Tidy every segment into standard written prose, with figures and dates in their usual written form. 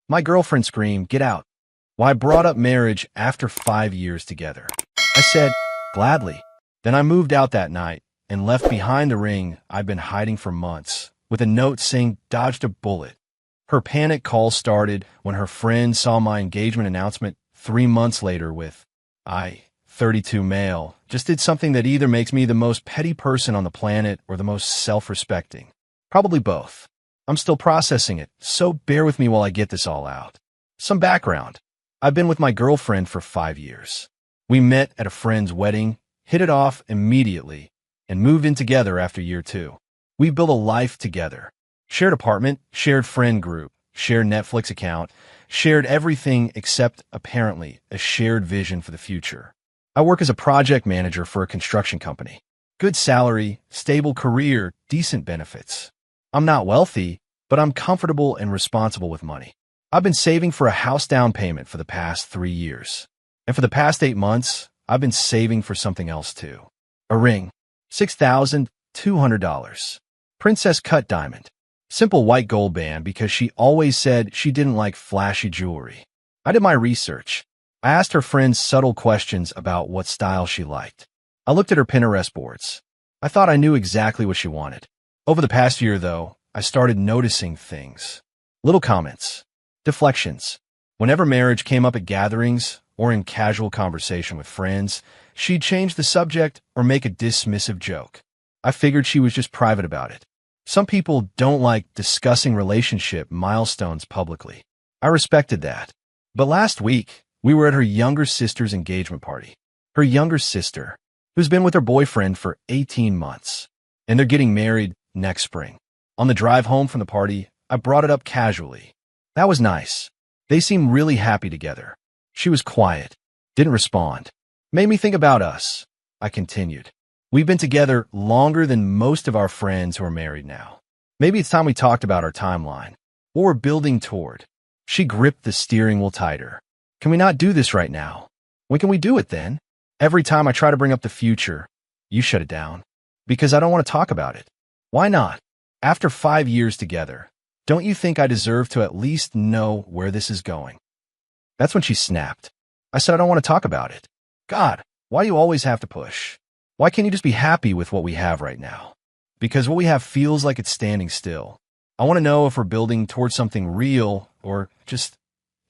My girlfriend screamed, "Get out." Well, I brought up marriage after 5 years together. I said, "Gladly." Then I moved out that night and left behind the ring I'd been hiding for months, with a note saying, "Dodged a bullet." Her panic call started when her friend saw my engagement announcement 3 months later with, "I, 32 male, just did something that either makes me the most petty person on the planet or the most self-respecting. Probably both. I'm still processing it, so bear with me while I get this all out." Some background. I've been with my girlfriend for 5 years. We met at a friend's wedding, hit it off immediately, and moved in together after year 2. We built a life together. Shared apartment, shared friend group, shared Netflix account, shared everything except, apparently, a shared vision for the future. I work as a project manager for a construction company. Good salary, stable career, decent benefits. I'm not wealthy, but I'm comfortable and responsible with money. I've been saving for a house down payment for the past 3 years. And for the past 8 months, I've been saving for something else too. A ring. $6,200. Princess cut diamond. Simple white gold band because she always said she didn't like flashy jewelry. I did my research. I asked her friends subtle questions about what style she liked. I looked at her Pinterest boards. I thought I knew exactly what she wanted. Over the past year, though, I started noticing things. Little comments. Deflections. Whenever marriage came up at gatherings or in casual conversation with friends, she'd change the subject or make a dismissive joke. I figured she was just private about it. Some people don't like discussing relationship milestones publicly. I respected that. But last week, we were at her younger sister's engagement party. Her younger sister, who's been with her boyfriend for 18 months. And they're getting married next spring. On the drive home from the party, I brought it up casually. That was nice. They seemed really happy together. She was quiet, didn't respond. Made me think about us. I continued. We've been together longer than most of our friends who are married now. Maybe it's time we talked about our timeline, what we're building toward. She gripped the steering wheel tighter. Can we not do this right now? When can we do it then? Every time I try to bring up the future, you shut it down. Because I don't want to talk about it. Why not? After 5 years together, don't you think I deserve to at least know where this is going? That's when she snapped. I said I don't want to talk about it. God, why do you always have to push? Why can't you just be happy with what we have right now? Because what we have feels like it's standing still. I want to know if we're building towards something real or just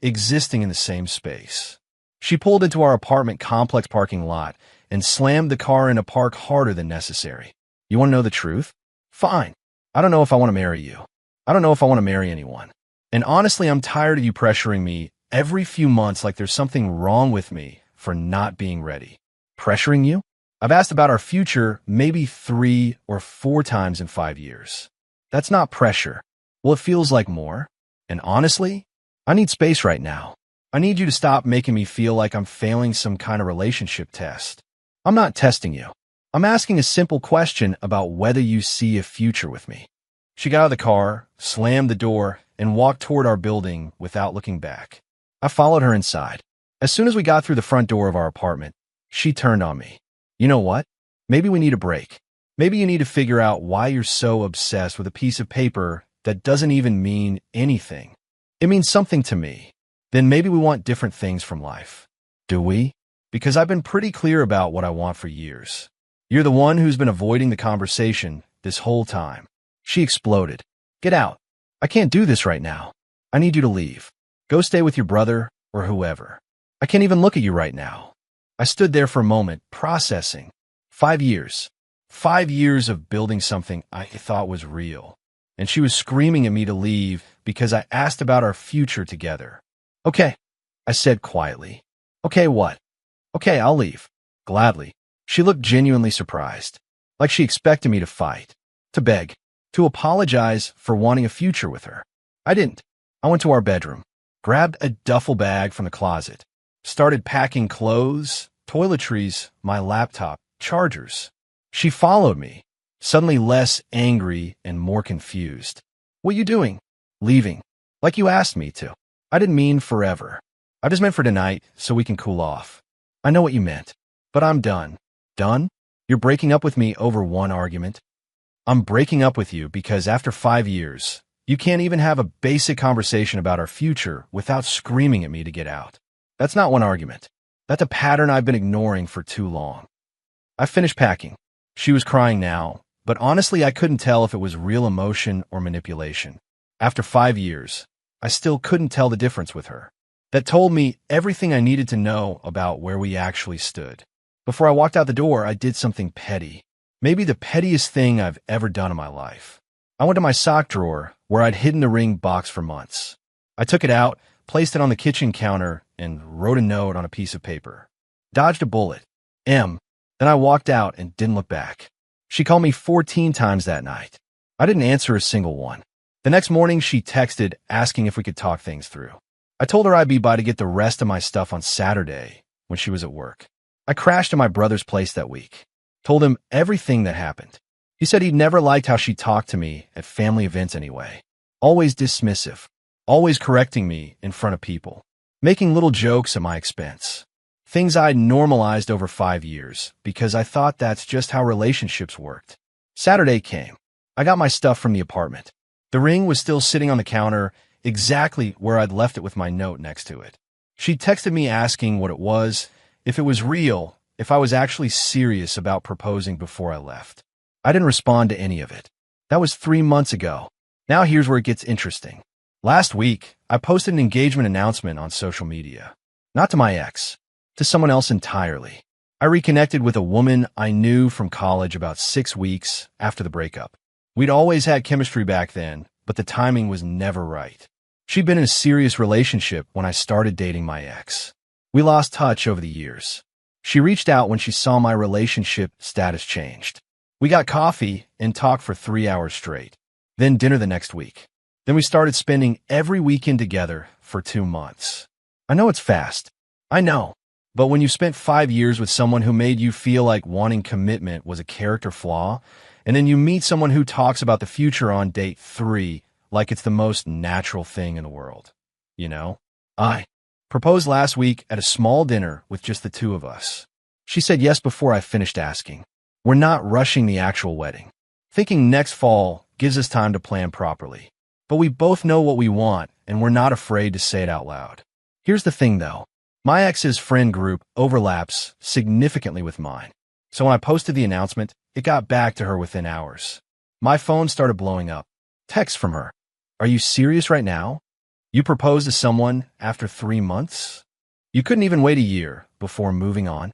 existing in the same space. She pulled into our apartment complex parking lot and slammed the car in a park harder than necessary. You want to know the truth? Fine. I don't know if I want to marry you. I don't know if I want to marry anyone. And honestly, I'm tired of you pressuring me every few months like there's something wrong with me for not being ready. Pressuring you? I've asked about our future maybe 3 or 4 times in 5 years. That's not pressure. Well, it feels like more. And honestly, I need space right now. I need you to stop making me feel like I'm failing some kind of relationship test. I'm not testing you. I'm asking a simple question about whether you see a future with me. She got out of the car, slammed the door, and walked toward our building without looking back. I followed her inside. As soon as we got through the front door of our apartment, she turned on me. You know what? Maybe we need a break. Maybe you need to figure out why you're so obsessed with a piece of paper that doesn't even mean anything. It means something to me. Then maybe we want different things from life. Do we? Because I've been pretty clear about what I want for years. You're the one who's been avoiding the conversation this whole time. She exploded. Get out. I can't do this right now. I need you to leave. Go stay with your brother or whoever. I can't even look at you right now. I stood there for a moment, processing. 5 years. 5 years of building something I thought was real. And she was screaming at me to leave because I asked about our future together. Okay, I said quietly. Okay, what? Okay, I'll leave. Gladly. She looked genuinely surprised, like she expected me to fight, to beg, to apologize for wanting a future with her. I didn't. I went to our bedroom, grabbed a duffel bag from the closet, started packing clothes, toiletries, my laptop, chargers. She followed me, suddenly less angry and more confused. What you doing? Leaving. Like you asked me to. I didn't mean forever. I just meant for tonight so we can cool off. I know what you meant, but I'm done. Done? You're breaking up with me over one argument? I'm breaking up with you because after 5 years, You can't even have a basic conversation about our future without screaming at me to get out. That's not one argument. That's a pattern I've been ignoring for too long. I finished packing. She was crying now, but honestly I couldn't tell if it was real emotion or manipulation. After 5 years, I still couldn't tell the difference with her. That told me everything I needed to know about where we actually stood. Before I walked out the door, I did something petty. Maybe the pettiest thing I've ever done in my life. I went to my sock drawer, where I'd hidden the ring box for months. I took it out, placed it on the kitchen counter, and wrote a note on a piece of paper. Dodged a bullet. M. Then I walked out and didn't look back. She called me 14 times that night. I didn't answer a single one. The next morning, she texted asking if we could talk things through. I told her I'd be by to get the rest of my stuff on Saturday when she was at work. I crashed at my brother's place that week. Told him everything that happened. He said he'd never liked how she talked to me at family events anyway. Always dismissive. Always correcting me in front of people. Making little jokes at my expense. Things I'd normalized over 5 years because I thought that's just how relationships worked. Saturday came. I got my stuff from the apartment. The ring was still sitting on the counter, exactly where I'd left it with my note next to it. She texted me asking what it was, if it was real, if I was actually serious about proposing before I left. I didn't respond to any of it. That was 3 months ago. Now here's where it gets interesting. Last week, I posted an engagement announcement on social media. Not to my ex, to someone else entirely. I reconnected with a woman I knew from college about 6 weeks after the breakup. We'd always had chemistry back then, but the timing was never right. She'd been in a serious relationship when I started dating my ex. We lost touch over the years. She reached out when she saw my relationship status changed. We got coffee and talked for 3 hours straight. Then dinner the next week. Then we started spending every weekend together for 2 months. I know it's fast. I know. But when you spent 5 years with someone who made you feel like wanting commitment was a character flaw, and then you meet someone who talks about the future on date 3 like it's the most natural thing in the world. You know? I proposed last week at a small dinner with just the two of us. She said yes before I finished asking. We're not rushing the actual wedding. Thinking next fall gives us time to plan properly. But we both know what we want, and we're not afraid to say it out loud. Here's the thing, though. My ex's friend group overlaps significantly with mine. So when I posted the announcement, it got back to her within hours. My phone started blowing up. Text from her. Are you serious right now? You proposed to someone after 3 months? You couldn't even wait a year before moving on?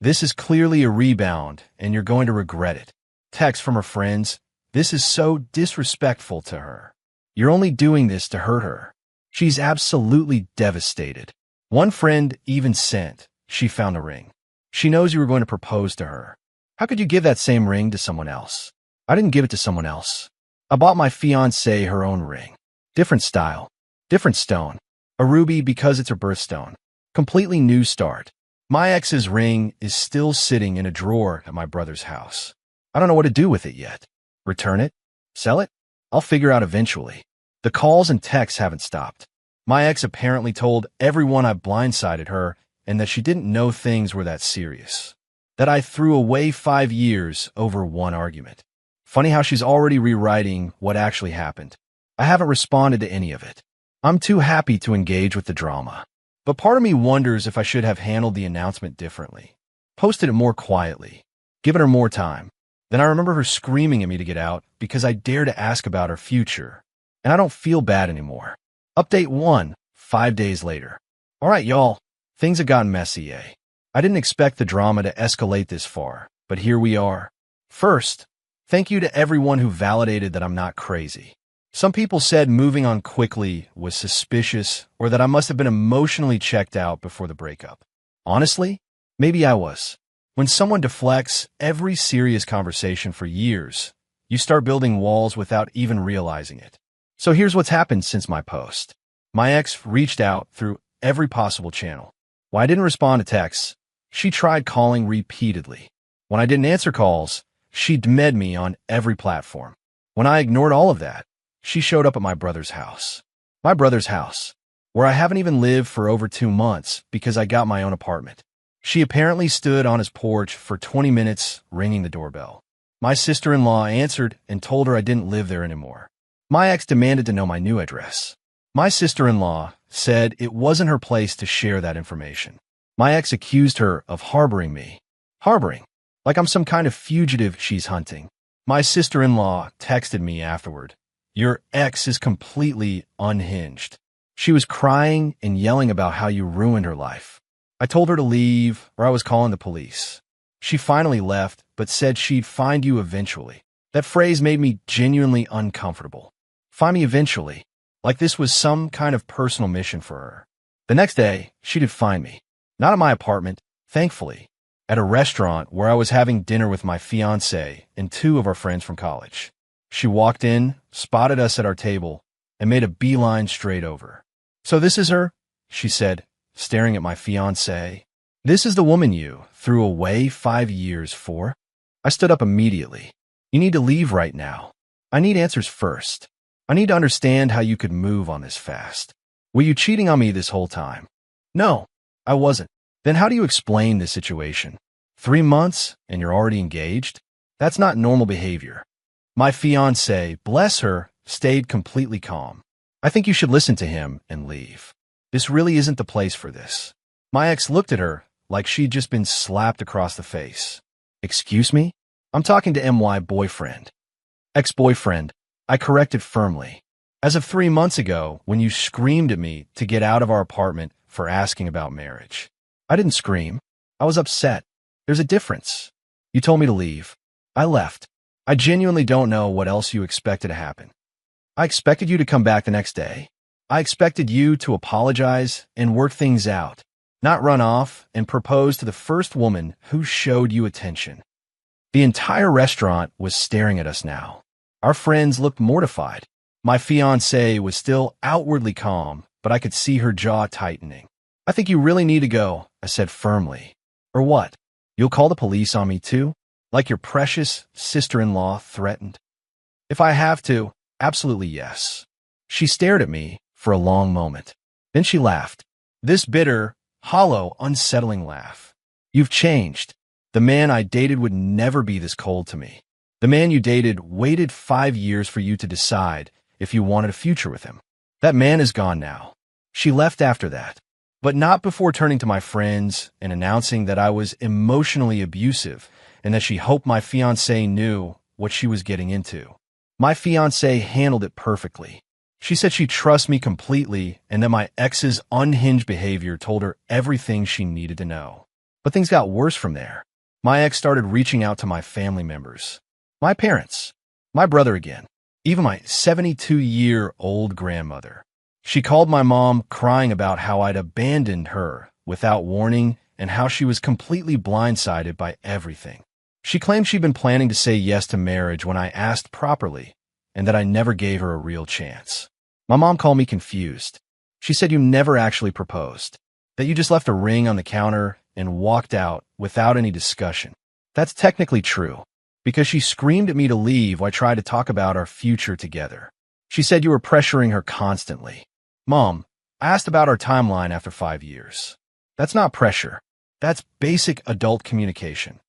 This is clearly a rebound, and you're going to regret it. Text from her friends. This is so disrespectful to her. You're only doing this to hurt her. She's absolutely devastated. One friend even sent, she found a ring. She knows you were going to propose to her. How could you give that same ring to someone else? I didn't give it to someone else. I bought my fiancée her own ring. Different style. Different stone. A ruby because it's her birthstone. Completely new start. My ex's ring is still sitting in a drawer at my brother's house. I don't know what to do with it yet. Return it? Sell it? I'll figure out eventually. The calls and texts haven't stopped. My ex apparently told everyone I blindsided her and that she didn't know things were that serious. That I threw away 5 years over one argument. Funny how she's already rewriting what actually happened. I haven't responded to any of it. I'm too happy to engage with the drama. But part of me wonders if I should have handled the announcement differently. Posted it more quietly. Given her more time. Then I remember her screaming at me to get out because I dare to ask about her future. And I don't feel bad anymore. Update 1, 5 days later. Alright, y'all. Things have gotten messy, eh? I didn't expect the drama to escalate this far, but here we are. First, thank you to everyone who validated that I'm not crazy. Some people said moving on quickly was suspicious or that I must have been emotionally checked out before the breakup. Honestly, maybe I was. When someone deflects every serious conversation for years, you start building walls without even realizing it. So here's what's happened since my post. My ex reached out through every possible channel. When I didn't respond to texts, she tried calling repeatedly. When I didn't answer calls, she DM'd me on every platform. When I ignored all of that, she showed up at my brother's house. My brother's house, where I haven't even lived for over 2 months because I got my own apartment. She apparently stood on his porch for 20 minutes ringing the doorbell. My sister-in-law answered and told her I didn't live there anymore. My ex demanded to know my new address. My sister-in-law said it wasn't her place to share that information. My ex accused her of harboring me. Harboring? Like I'm some kind of fugitive she's hunting. My sister-in-law texted me afterward. Your ex is completely unhinged. She was crying and yelling about how you ruined her life. I told her to leave, or I was calling the police. She finally left, but said she'd find you eventually. That phrase made me genuinely uncomfortable. Find me eventually, like this was some kind of personal mission for her. The next day, she did find me. Not at my apartment, thankfully. At a restaurant where I was having dinner with my fiancé and two of our friends from college. She walked in, spotted us at our table, and made a beeline straight over. So this is her? She said, staring at my fiancé. This is the woman you threw away 5 years for? I stood up immediately. You need to leave right now. I need answers first. I need to understand how you could move on this fast. Were you cheating on me this whole time? No, I wasn't. Then how do you explain this situation? 3 months and you're already engaged? That's not normal behavior. My fiancé, bless her, stayed completely calm. I think you should listen to him and leave. This really isn't the place for this. My ex looked at her like she'd just been slapped across the face. Excuse me? I'm talking to my boyfriend. Ex-boyfriend, I corrected firmly. As of 3 months ago, when you screamed at me to get out of our apartment for asking about marriage. I didn't scream. I was upset. There's a difference. You told me to leave. I left. I genuinely don't know what else you expected to happen. I expected you to come back the next day. I expected you to apologize and work things out, not run off and propose to the first woman who showed you attention. The entire restaurant was staring at us now. Our friends looked mortified. My fiancée was still outwardly calm, but I could see her jaw tightening. I think you really need to go, I said firmly. Or what? You'll call the police on me too? Like your precious sister-in-law threatened? If I have to, absolutely yes. She stared at me for a long moment. Then she laughed. This bitter, hollow, unsettling laugh. You've changed. The man I dated would never be this cold to me. The man you dated waited 5 years for you to decide if you wanted a future with him. That man is gone now. She left after that, but not before turning to my friends and announcing that I was emotionally abusive and that she hoped my fiancé knew what she was getting into. My fiancé handled it perfectly. She said she trusts me completely and that my ex's unhinged behavior told her everything she needed to know. But things got worse from there. My ex started reaching out to my family members. My parents, my brother again, even my 72-year-old grandmother. She called my mom crying about how I'd abandoned her without warning and how she was completely blindsided by everything. She claimed she'd been planning to say yes to marriage when I asked properly and that I never gave her a real chance. My mom called me confused. She said you never actually proposed, that you just left a ring on the counter and walked out without any discussion. That's technically true, because she screamed at me to leave while I tried to talk about our future together. She said you were pressuring her constantly. Mom, I asked about our timeline after 5 years. That's not pressure. That's basic adult communication.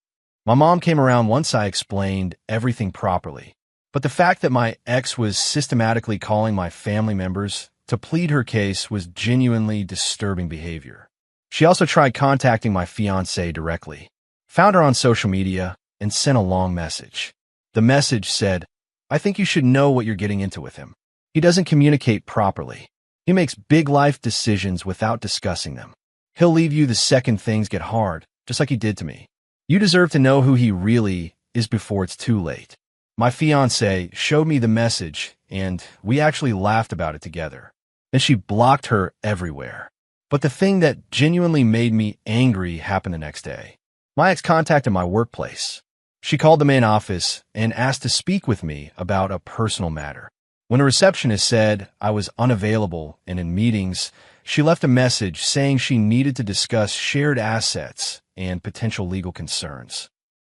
My mom came around once I explained everything properly, but the fact that my ex was systematically calling my family members to plead her case was genuinely disturbing behavior. She also tried contacting my fiancé directly, found her on social media, and sent a long message. The message said, I think you should know what you're getting into with him. He doesn't communicate properly. He makes big life decisions without discussing them. He'll leave you the second things get hard, just like he did to me. You deserve to know who he really is before it's too late. My fiancé showed me the message, and we actually laughed about it together. Then she blocked her everywhere. But the thing that genuinely made me angry happened the next day. My ex contacted my workplace. She called the main office and asked to speak with me about a personal matter. When a receptionist said I was unavailable and in meetings, she left a message saying she needed to discuss shared assets and potential legal concerns.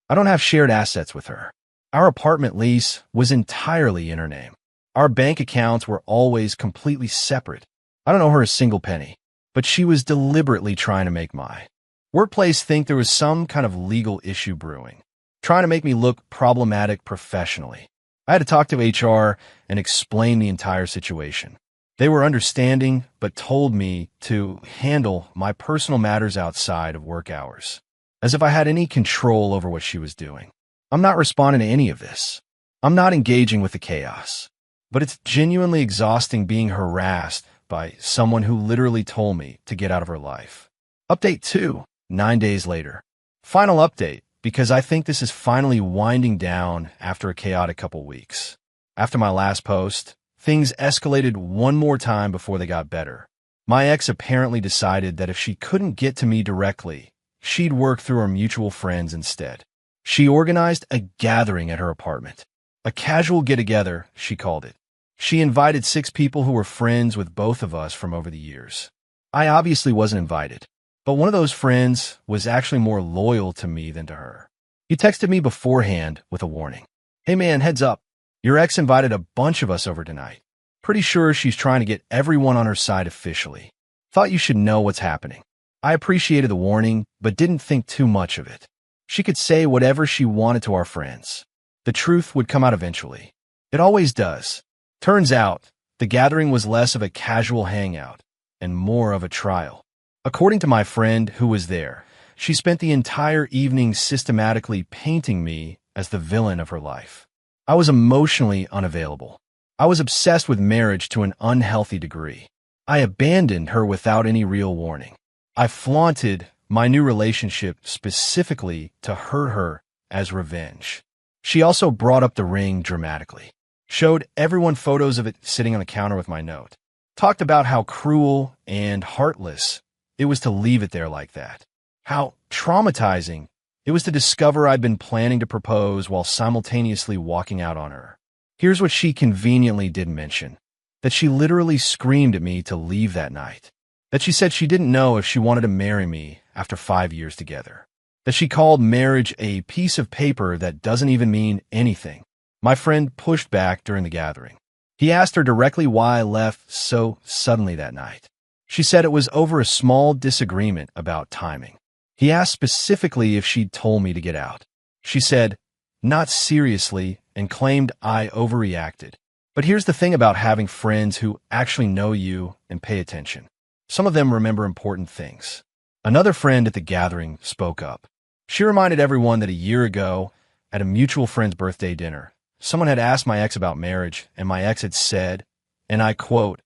I don't have shared assets with her. Our apartment lease was entirely in her name. Our bank accounts were always completely separate. I don't owe her a single penny, but she was deliberately trying to make my workplace think there was some kind of legal issue brewing, trying to make me look problematic professionally. I had to talk to HR and explain the entire situation. They were understanding, but told me to handle my personal matters outside of work hours, as if I had any control over what she was doing. I'm not responding to any of this. I'm not engaging with the chaos. But it's genuinely exhausting being harassed by someone who literally told me to get out of her life. Update 2, 9 days later. Final update, because I think this is finally winding down after a chaotic couple weeks. After my last post, things escalated one more time before they got better. My ex apparently decided that if she couldn't get to me directly, she'd work through her mutual friends instead. She organized a gathering at her apartment. A casual get-together, she called it. She invited 6 people who were friends with both of us from over the years. I obviously wasn't invited, but one of those friends was actually more loyal to me than to her. He texted me beforehand with a warning. "Hey man, heads up. Your ex invited a bunch of us over tonight. Pretty sure she's trying to get everyone on her side officially. Thought you should know what's happening." I appreciated the warning, but didn't think too much of it. She could say whatever she wanted to our friends. The truth would come out eventually. It always does. Turns out, the gathering was less of a casual hangout and more of a trial. According to my friend who was there, she spent the entire evening systematically painting me as the villain of her life. I was emotionally unavailable. I was obsessed with marriage to an unhealthy degree. I abandoned her without any real warning. I flaunted my new relationship specifically to hurt her as revenge. She also brought up the ring dramatically. Showed everyone photos of it sitting on the counter with my note. Talked about how cruel and heartless it was to leave it there like that. How traumatizing it was to discover I'd been planning to propose while simultaneously walking out on her. Here's what she conveniently didn't mention. That she literally screamed at me to leave that night. That she said she didn't know if she wanted to marry me after 5 years together. That she called marriage a piece of paper that doesn't even mean anything. My friend pushed back during the gathering. He asked her directly why I left so suddenly that night. She said it was over a small disagreement about timing. He asked specifically if she'd told me to get out. She said, "Not seriously," and claimed I overreacted. But here's the thing about having friends who actually know you and pay attention. Some of them remember important things. Another friend at the gathering spoke up. She reminded everyone that a year ago, at a mutual friend's birthday dinner, someone had asked my ex about marriage, and my ex had said, and I quote,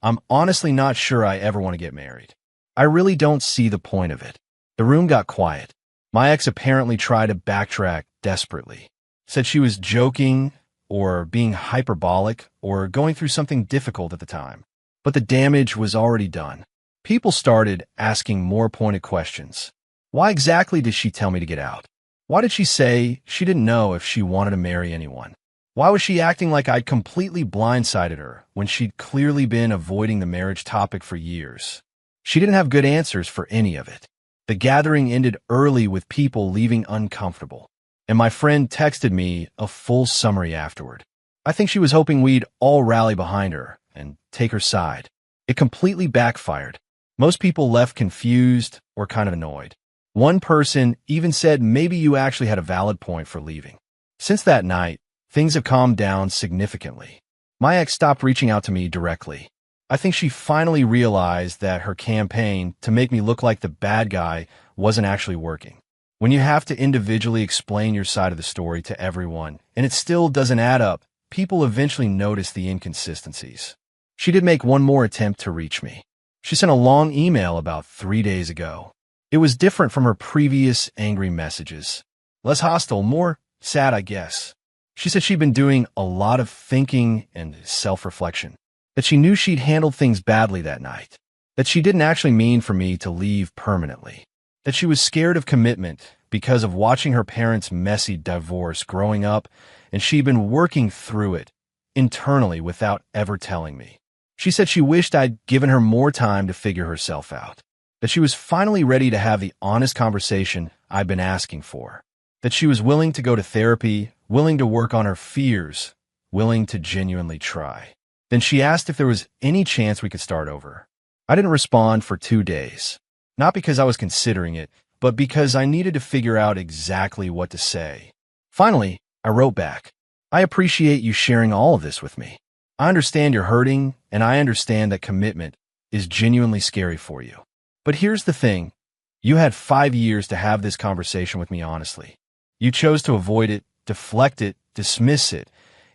"I'm honestly not sure I ever want to get married. I really don't see the point of it." The room got quiet. My ex apparently tried to backtrack desperately. Said she was joking or being hyperbolic or going through something difficult at the time. But the damage was already done. People started asking more pointed questions. Why exactly did she tell me to get out? Why did she say she didn't know if she wanted to marry anyone? Why was she acting like I'd completely blindsided her when she'd clearly been avoiding the marriage topic for years? She didn't have good answers for any of it. The gathering ended early with people leaving uncomfortable, and my friend texted me a full summary afterward. I think she was hoping we'd all rally behind her and take her side. It completely backfired. Most people left confused or kind of annoyed. One person even said maybe you actually had a valid point for leaving. Since that night, things have calmed down significantly. My ex stopped reaching out to me directly. I think she finally realized that her campaign to make me look like the bad guy wasn't actually working. When you have to individually explain your side of the story to everyone, and it still doesn't add up, people eventually notice the inconsistencies. She did make one more attempt to reach me. She sent a long email about 3 days ago. It was different from her previous angry messages. Less hostile, more sad, I guess. She said she'd been doing a lot of thinking and self-reflection. That she knew she'd handled things badly that night. That she didn't actually mean for me to leave permanently. That she was scared of commitment because of watching her parents' messy divorce growing up, and she'd been working through it internally without ever telling me. She said she wished I'd given her more time to figure herself out. That she was finally ready to have the honest conversation I'd been asking for. That she was willing to go to therapy, willing to work on her fears, willing to genuinely try. Then she asked if there was any chance we could start over. I didn't respond for 2 days. Not because I was considering it, but because I needed to figure out exactly what to say. Finally, I wrote back. I appreciate you sharing all of this with me. I understand you're hurting, and I understand that commitment is genuinely scary for you. But here's the thing. You had 5 years to have this conversation with me honestly. You chose to avoid it, deflect it, dismiss it,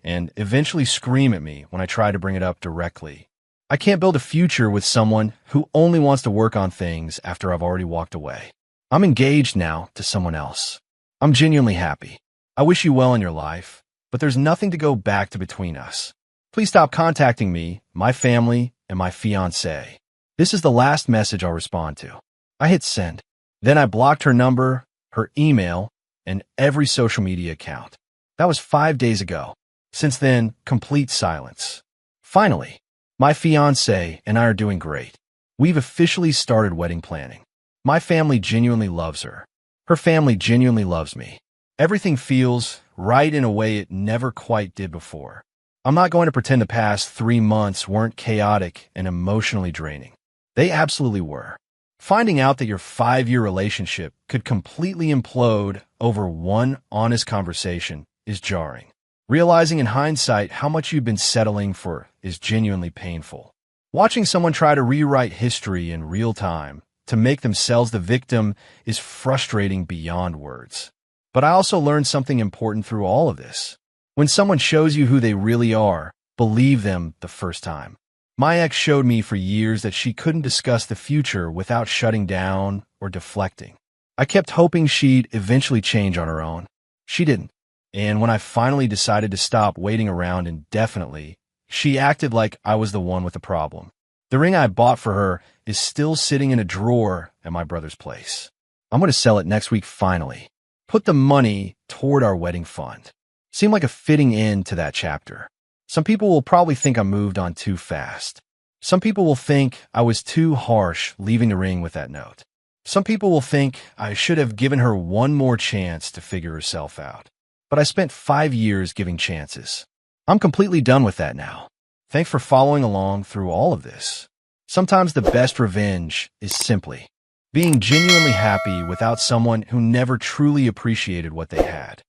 and eventually scream at me when I try to bring it up directly. I can't build a future with someone who only wants to work on things after I've already walked away. I'm engaged now to someone else. I'm genuinely happy. I wish you well in your life, but there's nothing to go back to between us. Please stop contacting me, my family, and my fiancé. This is the last message I'll respond to. I hit send. Then I blocked her number, her email, and every social media account. That was 5 days ago. Since then, complete silence. Finally, my fiancé and I are doing great. We've officially started wedding planning. My family genuinely loves her. Her family genuinely loves me. Everything feels right in a way it never quite did before. I'm not going to pretend the past 3 months weren't chaotic and emotionally draining. They absolutely were. Finding out that your 5-year relationship could completely implode over one honest conversation is jarring. Realizing in hindsight how much you've been settling for is genuinely painful. Watching someone try to rewrite history in real time to make themselves the victim is frustrating beyond words. But I also learned something important through all of this. When someone shows you who they really are, believe them the first time. My ex showed me for years that she couldn't discuss the future without shutting down or deflecting. I kept hoping she'd eventually change on her own. She didn't. And when I finally decided to stop waiting around indefinitely, she acted like I was the one with the problem. The ring I bought for her is still sitting in a drawer at my brother's place. I'm going to sell it next week finally. Put the money toward our wedding fund. Seemed like a fitting end to that chapter. Some people will probably think I moved on too fast. Some people will think I was too harsh leaving the ring with that note. Some people will think I should have given her one more chance to figure herself out. But I spent 5 years giving chances. I'm completely done with that now. Thanks for following along through all of this. Sometimes the best revenge is simply being genuinely happy without someone who never truly appreciated what they had.